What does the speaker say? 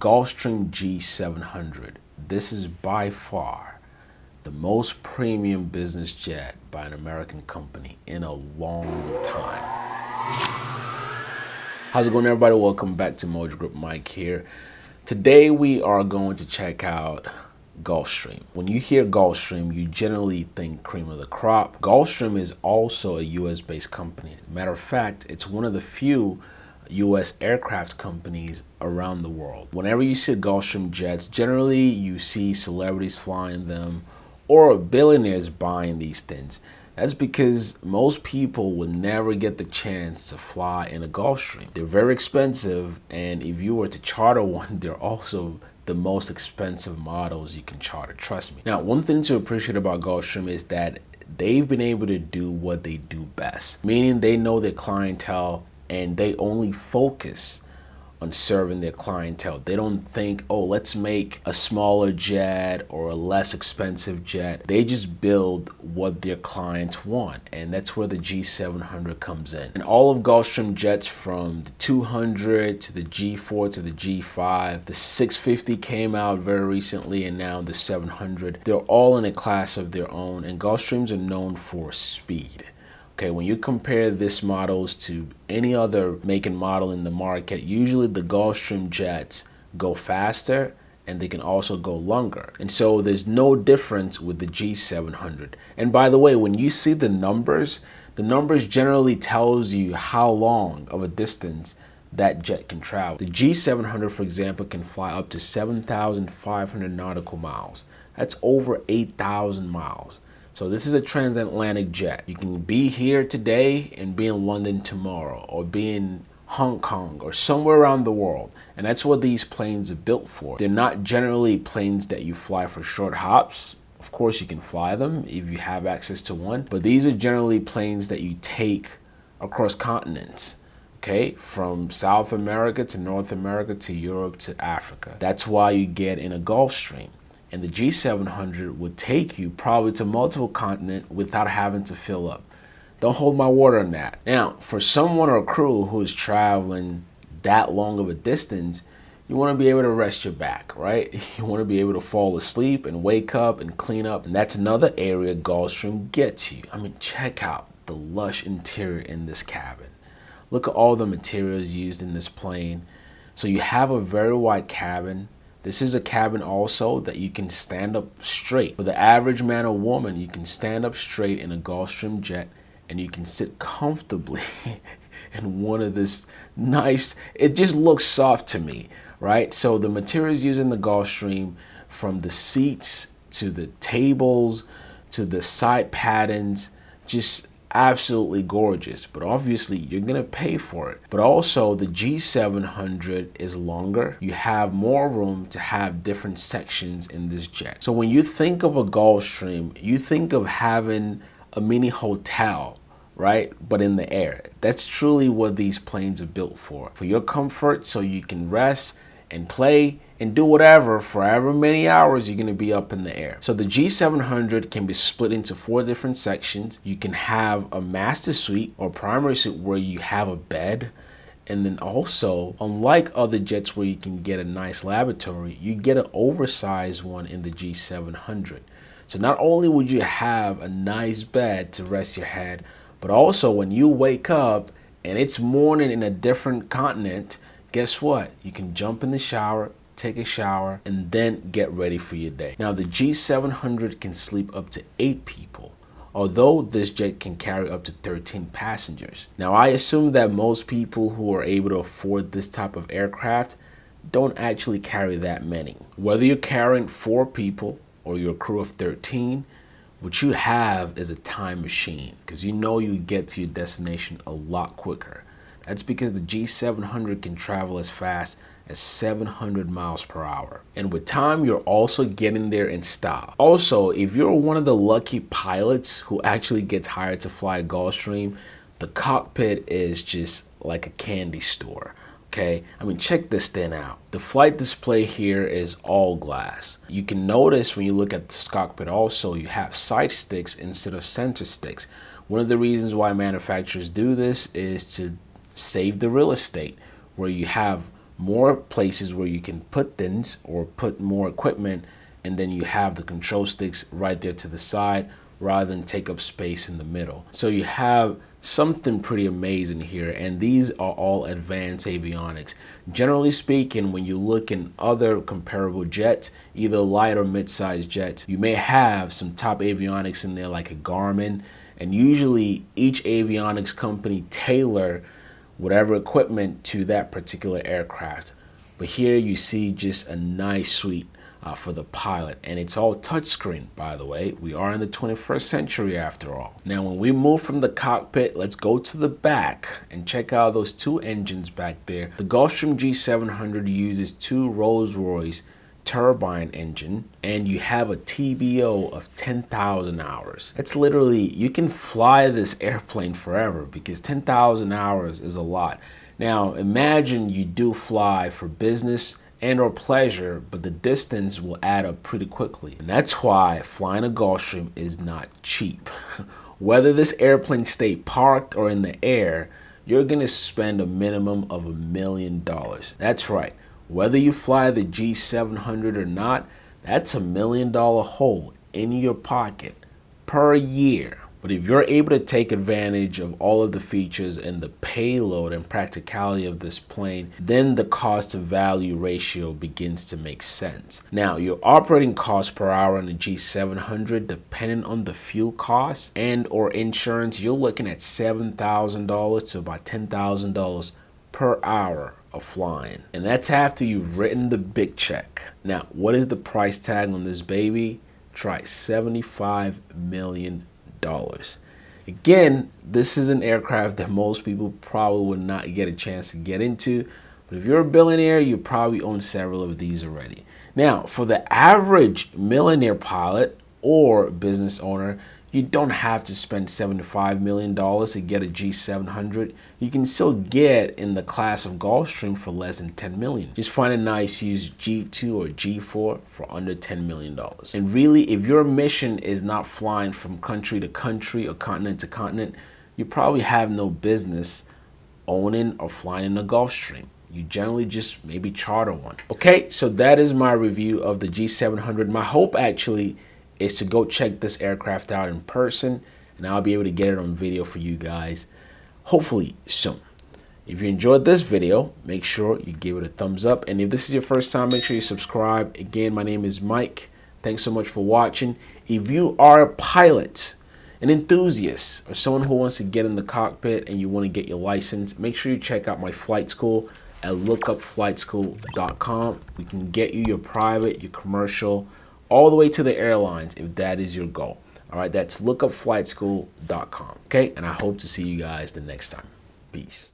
Gulfstream G700. This is by far the most premium business jet by an American company in a long time. How's it going, everybody? Welcome back to Mojo Group. Mike here. Today we are going to check out Gulfstream. When you hear Gulfstream, you generally think cream of the crop. Gulfstream is also a US based company. Matter of fact, it's one of the few US aircraft companies around the world. Whenever you see Gulfstream jets, generally you see celebrities flying them or billionaires buying these things. That's because most people would never get the chance to fly in a Gulfstream. They're very expensive, and if you were to charter one, they're also the most expensive models you can charter, trust me. Now, one thing to appreciate about Gulfstream is that they've been able to do what they do best, meaning they know their clientele and they only focus on serving their clientele. They don't think, oh, let's make a smaller jet or a less expensive jet. They just build what their clients want, and that's where the G700 comes in. And all of Gulfstream jets, from the 200 to the G4 to the G5, the 650 came out very recently, and now the 700, they're all in a class of their own, and Gulfstreams are known for speed. Okay, when you compare this models to any other make and model in the market, usually the Gulfstream jets go faster and they can also go longer. And so there's no difference with the G700. And by the way, when you see the numbers generally tells you how long of a distance that jet can travel. The G700, for example, can fly up to 7,500 nautical miles. That's over 8,000 miles. So this is a transatlantic jet. You can be here today and be in London tomorrow, or be in Hong Kong or somewhere around the world. And that's what these planes are built for. They're not generally planes that you fly for short hops. Of course, you can fly them if you have access to one, but these are generally planes that you take across continents. Okay, from South America to North America to Europe to Africa. That's why you get in a Gulfstream. And the G700 would take you probably to multiple continents without having to fill up. Don't hold my water on that. Now, for someone or a crew who is traveling that long of a distance, you want to be able to rest your back, right? You want to be able to fall asleep and wake up and clean up. And that's another area Gulfstream gets you. I mean, check out the lush interior in this cabin. Look at all the materials used in this plane. So you have a very wide cabin. This is a cabin also that you can stand up straight. For the average man or woman, you can stand up straight in a Gulfstream jet, and you can sit comfortably in one of this nice, it just looks soft to me, right? So the materials used in the Gulfstream, from the seats to the tables to the side patterns, just absolutely gorgeous. But obviously you're gonna pay for it. But also the G700 is longer. You have more room to have different sections in this jet. So when you think of a Gulfstream, you think of having a mini hotel, right? But in the air. That's truly what these planes are built for your comfort, so you can rest and play and do whatever for however many hours you're going to be up in the air. So the G700 can be split into 4 different sections. You can have a master suite or primary suite where you have a bed. And then also, unlike other jets where you can get a nice lavatory, you get an oversized one in the G700. So not only would you have a nice bed to rest your head, but also when you wake up and it's morning in a different continent, guess what? You can jump in the shower, take a shower, and then get ready for your day. Now, the G700 can sleep up to 8 people, although this jet can carry up to 13 passengers. Now, I assume that most people who are able to afford this type of aircraft don't actually carry that many. Whether you're carrying 4 people or you're a crew of 13, what you have is a time machine, because you know you get to your destination a lot quicker. That's because the G700 can travel as fast as 700 miles per hour. And with time, you're also getting there in style. Also, if you're one of the lucky pilots who actually gets hired to fly a Gulfstream, the cockpit is just like a candy store. Okay, I mean, check this thing out. The flight display here is all glass. You can notice when you look at the cockpit also, you have side sticks instead of center sticks. One of the reasons why manufacturers do this is to save the real estate, where you have more places where you can put things or put more equipment, and then you have the control sticks right there to the side rather than take up space in the middle. So you have something pretty amazing here, and these are all advanced avionics. Generally speaking, when you look in other comparable jets, either light or mid-sized jets, you may have some top avionics in there like a Garmin, and usually each avionics company tailor whatever equipment to that particular aircraft. But here you see just a nice suite for the pilot, and it's all touchscreen, by the way. We are in the 21st century after all. Now when we move from the cockpit, let's go to the back and check out those two engines back there. The Gulfstream G700 uses two Rolls-Royce turbine engine, and you have a TBO of 10,000 hours. It's literally, you can fly this airplane forever because 10,000 hours is a lot. Now imagine you do fly for business and or pleasure, but the distance will add up pretty quickly. And that's why flying a Gulfstream is not cheap. Whether this airplane stay parked or in the air, you're gonna spend a minimum of $1 million. That's right. Whether you fly the G700 or not, that's $1 million hole in your pocket per year. But if you're able to take advantage of all of the features and the payload and practicality of this plane, then the cost to value ratio begins to make sense. Now, your operating cost per hour on the G700, depending on the fuel cost and or insurance, you're looking at $7,000 to about $10,000 per hour of flying. And that's after you've written the big check. Now, what is the price tag on this baby? Try $75 million. Again, this is an aircraft that most people probably would not get a chance to get into, but if you're a billionaire, you probably own several of these already. Now, for the average millionaire pilot or business owner, you don't have to spend $75 million to get a G700. You can still get in the class of Gulfstream for less than $10 million. Just find a nice used G2 or G4 for under $10 million. And really, if your mission is not flying from country to country or continent to continent, you probably have no business owning or flying in a Gulfstream. You generally just maybe charter one. Okay, so that is my review of the G700. My hope actually is to go check this aircraft out in person, and I'll be able to get it on video for you guys hopefully soon. If you enjoyed this video, make sure you give it a thumbs up, and if this is your first time, make sure you subscribe. Again, my name is Mike. Thanks so much for watching. If you are a pilot, an enthusiast, or someone who wants to get in the cockpit and you want to get your license, make sure you check out my flight school at lookupflightschool.com. We can get you your private, your commercial, all the way to the airlines if that is your goal. All right, that's lookupflightschool.com. Okay, and I hope to see you guys the next time. Peace.